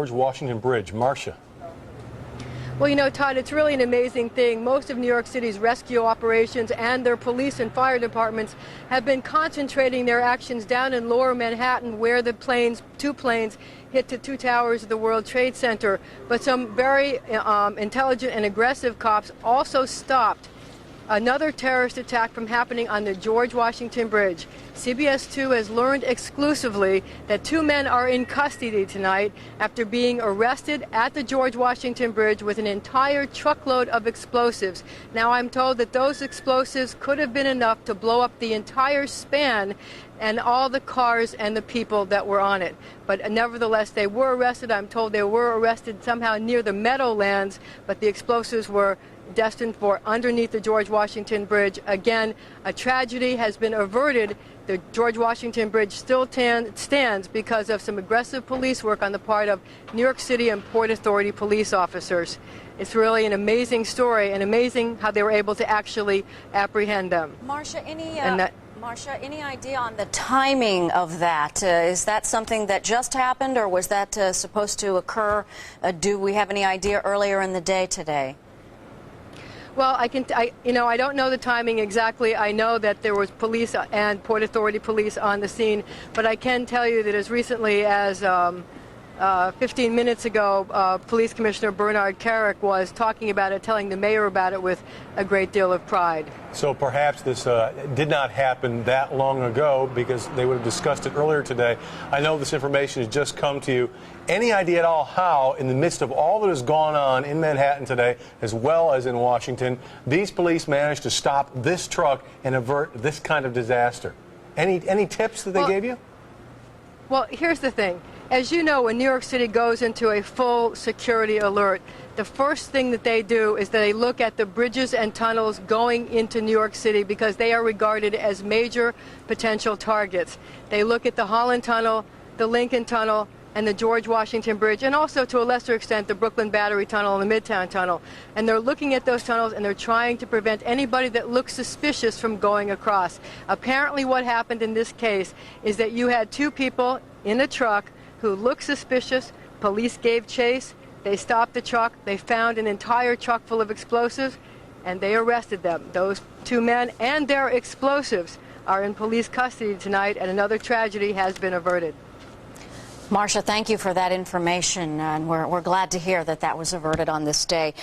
George Washington Bridge. Marcia. Well, you know, Todd, it's really an amazing thing. Most of New York City's rescue operations and their police and fire departments have been concentrating their actions down in lower Manhattan, where the two planes hit the two towers of the World Trade Center. But some very intelligent and aggressive cops also stopped another terrorist attack from happening on the George Washington Bridge. CBS 2 has learned exclusively that two men are in custody tonight after being arrested at the George Washington Bridge with an entire truckload of explosives. Now, I'm told that those explosives could have been enough to blow up the entire span and all the cars and the people that were on it. But nevertheless, they were arrested. I'm told they were arrested somehow near the Meadowlands, but the explosives were destined for underneath the George Washington Bridge. Again, a tragedy has been averted. The George Washington Bridge still stands because of some aggressive police work on the part of New York City and Port Authority police officers. It's really an amazing story, and amazing how they were able to actually apprehend them. Marcia, any idea on the timing of that? Is that something that just happened, or was that supposed to occur? Do we have any idea earlier in the day today? Well, I don't know the timing exactly. I know that there was police and Port Authority police on the scene, but I can tell you that as recently as 15 minutes ago, Police Commissioner Bernard Carrick was talking about it, telling the mayor about it with a great deal of pride. So perhaps this did not happen that long ago, because they would have discussed it earlier today. I know this information has just come to you. Any idea at all how, in the midst of all that has gone on in Manhattan today, as well as in Washington, these police managed to stop this truck and avert this kind of disaster? Any tips that they gave you? Well, here's the thing. As you know, when New York City goes into a full security alert, the first thing that they do is that they look at the bridges and tunnels going into New York City, because they are regarded as major potential targets. They look at the Holland Tunnel, the Lincoln Tunnel, and the George Washington Bridge, and also to a lesser extent the Brooklyn Battery Tunnel and the Midtown Tunnel. And they're looking at those tunnels, and they're trying to prevent anybody that looks suspicious from going across. Apparently what happened in this case is that you had two people in a truck who looked suspicious. Police gave chase. They stopped the truck. They found an entire truck full of explosives, and they arrested them. Those two men and their explosives are in police custody tonight, and another tragedy has been averted. Marcia, thank you for that information, and we're glad to hear that that was averted on this day.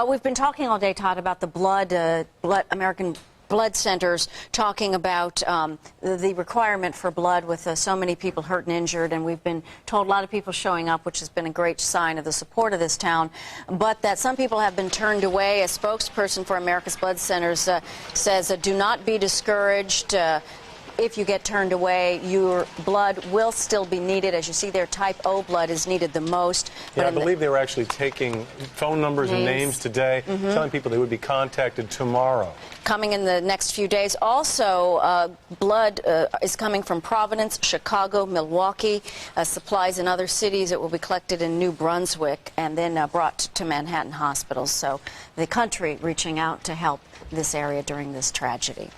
We've been talking all day, Todd, about the American blood centers, talking about the requirement for blood with so many people hurt and injured, and we've been told a lot of people showing up, which has been a great sign of the support of this town, but that some people have been turned away. A spokesperson for America's Blood Centers says do not be discouraged. If you get turned away, your blood will still be needed. As you see there, type O blood is needed the most. Yeah, I believe they were actually taking phone numbers and names today, telling people they would be contacted tomorrow. Coming in the next few days. Also, blood is coming from Providence, Chicago, Milwaukee, supplies in other cities. It will be collected in New Brunswick and then brought to Manhattan hospitals. So the country reaching out to help this area during this tragedy.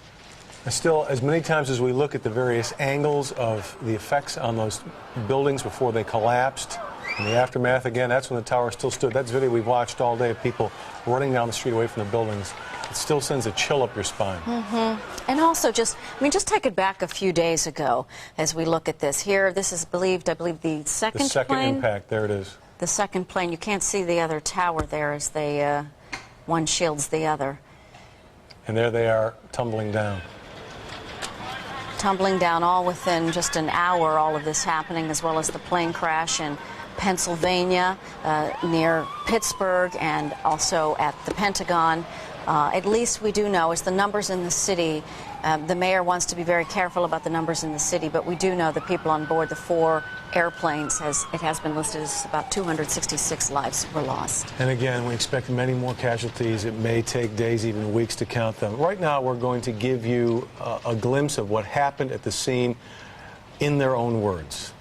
Still, as many times as we look at the various angles of the effects on those buildings before they collapsed, in the aftermath, again, that's when the tower still stood. That's video we've watched all day of people running down the street away from the buildings. It still sends a chill up your spine. And also just take it back a few days ago as we look at this. Here, this is I believe, the second plane. The second impact, there it is. The second plane. You can't see the other tower there as they, one shields the other. And there they are, tumbling down. Tumbling down all within just an hour, all of this happening, as well as the plane crash in Pennsylvania, near Pittsburgh, and also at the Pentagon. At least we do know, as the numbers in the city, the mayor wants to be very careful about the numbers in the city, but we do know the people on board the 4 airplanes, it has been listed as about 266 lives were lost. And again, we expect many more casualties. It may take days, even weeks, to count them. Right now, we're going to give you a glimpse of what happened at the scene in their own words.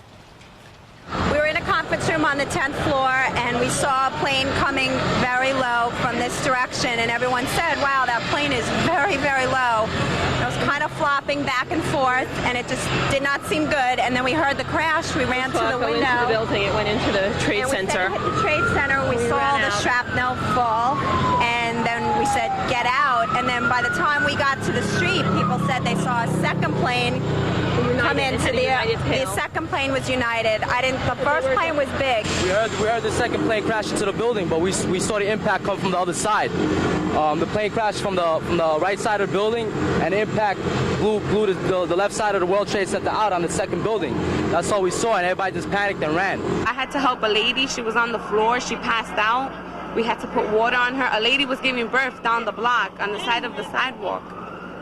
We were in a conference room on the 10th floor, and we saw a plane coming very low from this direction, and everyone said, wow, that plane is very, very low. It was kind of flopping back and forth, and it just did not seem good, and then we heard the crash. We ran to the window. Into the building. It went into the Trade Center. We hit the Trade Center. We saw all the shrapnel fall, and then we said, get out. And then by the time we got to the street, people said they saw a second plane come into the second plane was United. The first plane was big. We heard the second plane crash into the building, but we saw the impact come from the other side. The plane crashed from the right side of the building, and the impact blew the left side of the World Trade Center out on the second building. That's all we saw, and everybody just panicked and ran. I had to help a lady. She was on the floor. She passed out. We had to put water on her. A lady was giving birth down the block on the side of the sidewalk.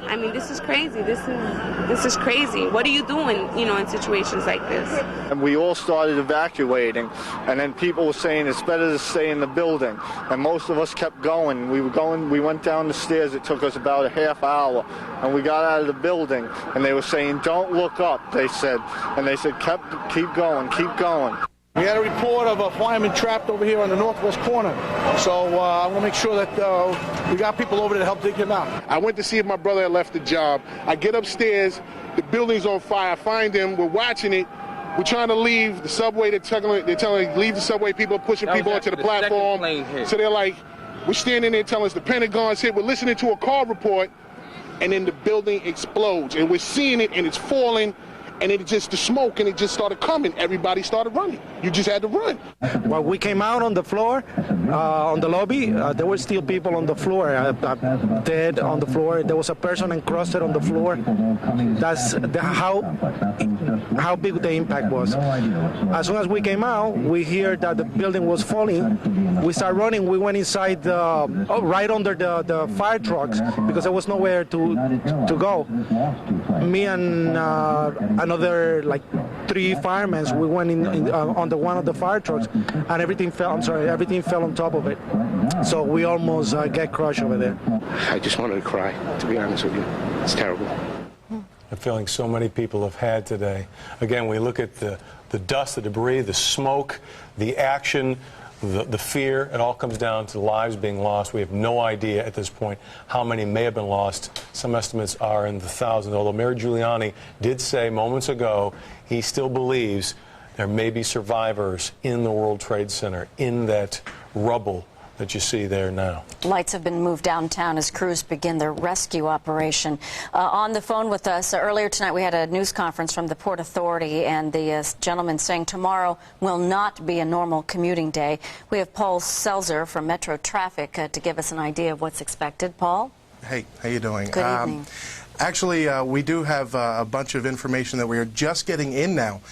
I mean, this is crazy. This is crazy. What are you doing, in situations like this? And we all started evacuating, and then people were saying it's better to stay in the building. And most of us kept going. We went down the stairs. It took us about a half hour, and we got out of the building. And they were saying, "Don't look up," they said. And they said, "Keep going, keep going." We had a report of a fireman trapped over here on the northwest corner. So I'm going to make sure that we got people over there to help dig him out. I went to see if my brother had left the job. I get upstairs, the building's on fire. I find him, we're watching it. We're trying to leave the subway. They're telling leave the subway. People are pushing people onto the platform. So they're like, we're standing there telling us the Pentagon's hit. We're listening to a call report, and then the building explodes. And we're seeing it, and it's falling. And it just, the smoke, and it just started coming. Everybody started running. You just had to run. When we came out on the floor, on the lobby, there were still people on the floor, dead on the floor. There was a person encrusted on the floor. That's how big the impact was. As soon as we came out, we hear that the building was falling. We started running. We went inside, right under the fire trucks, because there was nowhere to go. Me and another 3 firemen, we went in on one of the fire trucks, and everything fell on top of it. So we almost get crushed over there. I just wanted to cry, to be honest with you. It's terrible. The feeling so many people have had today. Again, we look at the dust, the debris, the smoke, the action, the fear. It all comes down to lives being lost. We have no idea at this point how many may have been lost. Some estimates are in the thousands, although Mayor Giuliani did say moments ago he still believes there may be survivors in the World Trade Center, in that rubble that you see there now. Lights have been moved downtown as crews begin their rescue operation. On the phone with us earlier tonight, we had a news conference from the Port Authority, and the gentleman saying tomorrow will not be a normal commuting day. We have Paul Selzer from Metro Traffic to give us an idea of what's expected. Paul? Hey, how you doing? Good evening. Actually, we do have a bunch of information that we are just getting in now.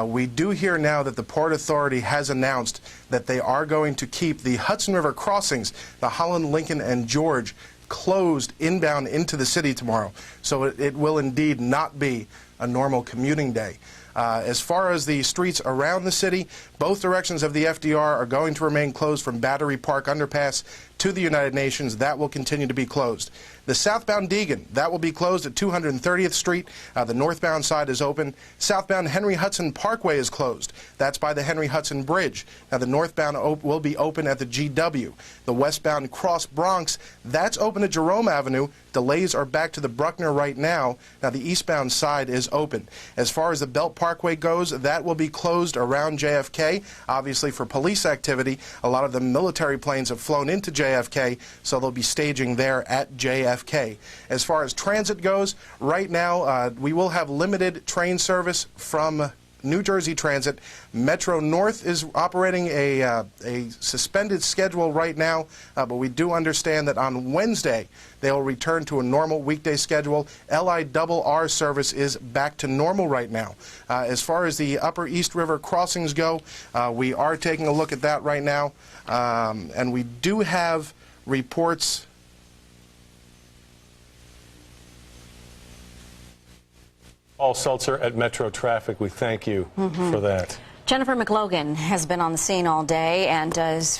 We do hear now that the Port Authority has announced that they are going to keep the Hudson River crossings, the Holland, Lincoln, and George, closed inbound into the city tomorrow. So it will indeed not be a normal commuting day. As far as the streets around the city, both directions of the FDR are going to remain closed from Battery Park Underpass to the United Nations. That will continue to be closed. The southbound Deegan, that will be closed at 230th Street. The northbound side is open. Southbound Henry Hudson Parkway is closed. That's by the Henry Hudson Bridge. Now the northbound will be open at the GW. The westbound Cross Bronx, that's open at Jerome Avenue. Delays are back to the Bruckner right now. Now the eastbound side is open. As far as the Belt Parkway goes, that will be closed around JFK. Obviously for police activity, a lot of the military planes have flown into JFK, so they'll be staging there at JFK. As far as transit goes, right now we will have limited train service from New Jersey Transit. Metro North is operating a suspended schedule right now, but we do understand that on Wednesday they will return to a normal weekday schedule. LIRR service is back to normal right now. As far as the Upper East River crossings go, we are taking a look at that right now, and we do have reports. Paul Seltzer at Metro Traffic, we thank you for that. Jennifer McLogan has been on the scene all day, and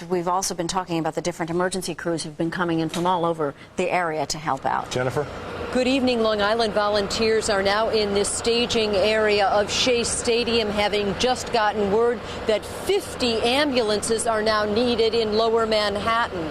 we've also been talking about the different emergency crews who've been coming in from all over the area to help out. Jennifer? Good evening. Long Island volunteers are now in this staging area of Shea Stadium, having just gotten word that 50 ambulances are now needed in Lower Manhattan.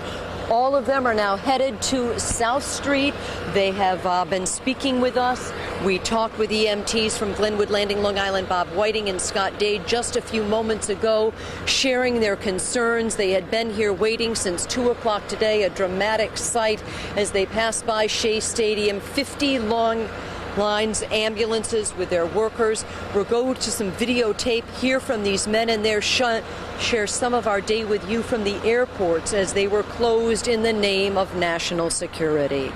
All of them are now headed to South Street. They have been speaking with us. We talked with EMTs from Glenwood Landing, Long Island, Bob Whiting and Scott Dade just a few moments ago, sharing their concerns. They had been here waiting since 2 o'clock today, a dramatic sight as they passed by Shea Stadium. 50 long lines, ambulances with their workers. We'll go to some videotape, hear from these men and their share some of our day with you from the airports as they were closed in the name of national security.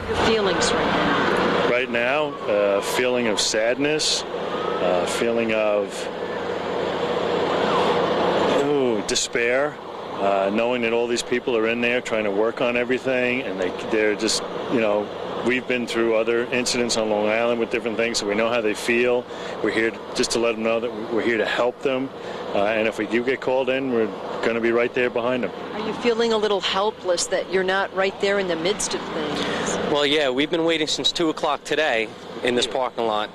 Your feelings right now? Right now, feeling of sadness, feeling of despair, knowing that all these people are in there trying to work on everything, and they're just, we've been through other incidents on Long Island with different things, so we know how they feel. We're here just to let them know that we're here to help them. And if we do get called in, we're going to be right there behind them. Are you feeling a little helpless that you're not right there in the midst of things? Well, yeah, we've been waiting since 2 o'clock today in this parking lot,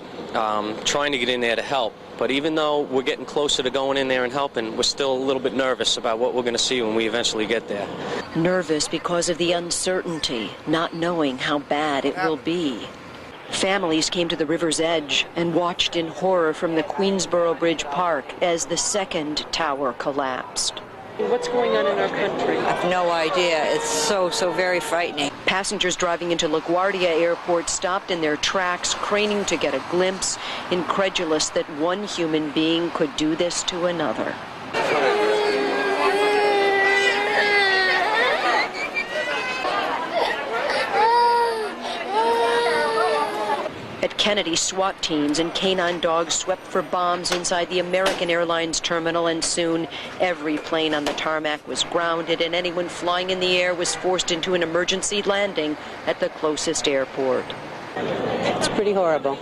trying to get in there to help. But even though we're getting closer to going in there and helping, we're still a little bit nervous about what we're going to see when we eventually get there. Nervous because of the uncertainty, not knowing how bad it will be. Families came to the river's edge and watched in horror from the Queensboro Bridge Park as the second tower collapsed. What's going on in our country? I have no idea. It's so very frightening. Passengers driving into LaGuardia Airport stopped in their tracks, craning to get a glimpse, incredulous that one human being could do this to another. At Kennedy, SWAT teams and canine dogs swept for bombs inside the American Airlines terminal, and soon every plane on the tarmac was grounded and anyone flying in the air was forced into an emergency landing at the closest airport. It's pretty horrible.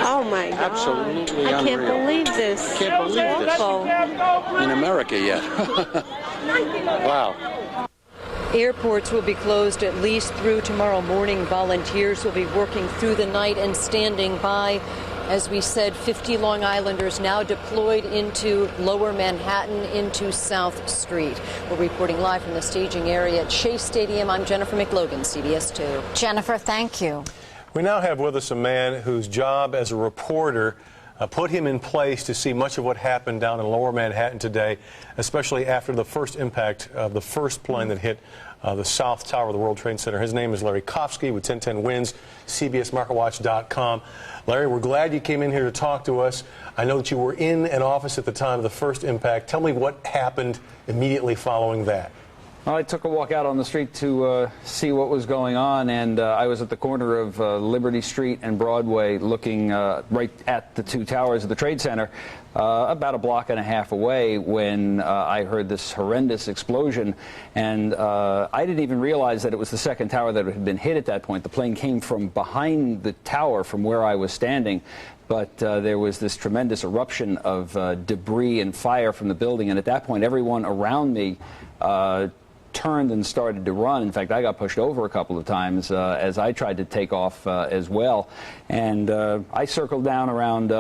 Oh my God. Absolutely I can't unreal. believe this. Can't believe this. Awful. In America yet. Wow. Airports will be closed at least through tomorrow morning. Volunteers will be working through the night and standing by. As we said, 50 Long Islanders now deployed into Lower Manhattan, into South Street. We're reporting live from the staging area at Shea Stadium. I'm Jennifer McLogan, CBS 2. Jennifer, thank you. We now have with us a man whose job as a reporter put him in place to see much of what happened down in Lower Manhattan today, especially after the first impact of the first plane that hit the South Tower of the World Trade Center. His name is Larry Kofsky with 1010 Wins, CBSMarketWatch.com. Larry, we're glad you came in here to talk to us. I know that you were in an office at the time of the first impact. Tell me what happened immediately following that. I took a walk out on the street to see what was going on, and I was at the corner of Liberty Street and Broadway looking right at the two towers of the Trade Center, about a block and a half away, when I heard this horrendous explosion. And I didn't even realize that it was the second tower that had been hit at that point. The plane came from behind the tower from where I was standing. But there was this tremendous eruption of debris and fire from the building, and at that point everyone around me turned and started to run. In fact, I got pushed over a couple of times as I tried to take off as well. And I circled down around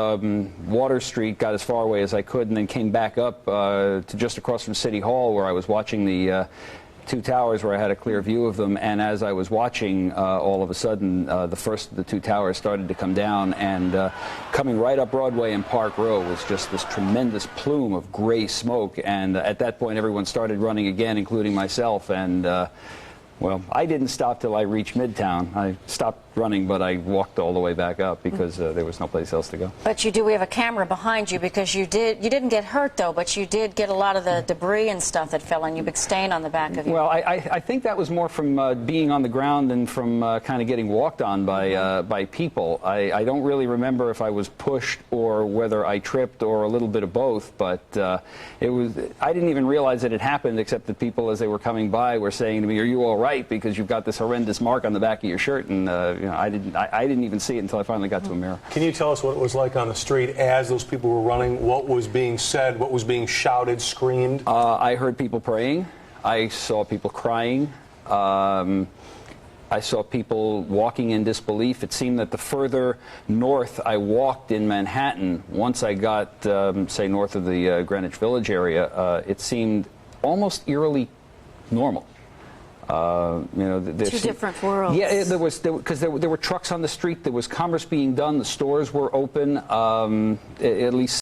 Water Street, got as far away as I could, and then came back up to just across from City Hall, where I was watching the two towers, where I had a clear view of them. And as I was watching, all of a sudden, the first of the two towers started to come down, and coming right up Broadway and Park Row was just this tremendous plume of gray smoke. And at that point, everyone started running again, including myself. And well, I didn't stop till I reached Midtown. I stopped running, but I walked all the way back up because there was no place else to go. But we have a camera behind you, because you didn't get hurt though, but you did get a lot of the debris and stuff that fell on you, big stain on the back of you. Well, I think that was more from being on the ground than from kind of getting walked on by people. I don't really remember if I was pushed or whether I tripped or a little bit of both, but I didn't even realize that it happened, except that people, as they were coming by, were saying to me, "Are you all right? Because you've got this horrendous mark on the back of your shirt." And I didn't even see it until I finally got to a mirror. Can you tell us what it was like on the street as those people were running? What was being said? What was being shouted, screamed? I heard people praying. I saw people crying. I saw people walking in disbelief. It seemed that the further north I walked in Manhattan, once I got, say, north of the Greenwich Village area, it seemed almost eerily normal. You know, Two different worlds. Yeah, there were trucks on the street. There was commerce being done. The stores were open. At least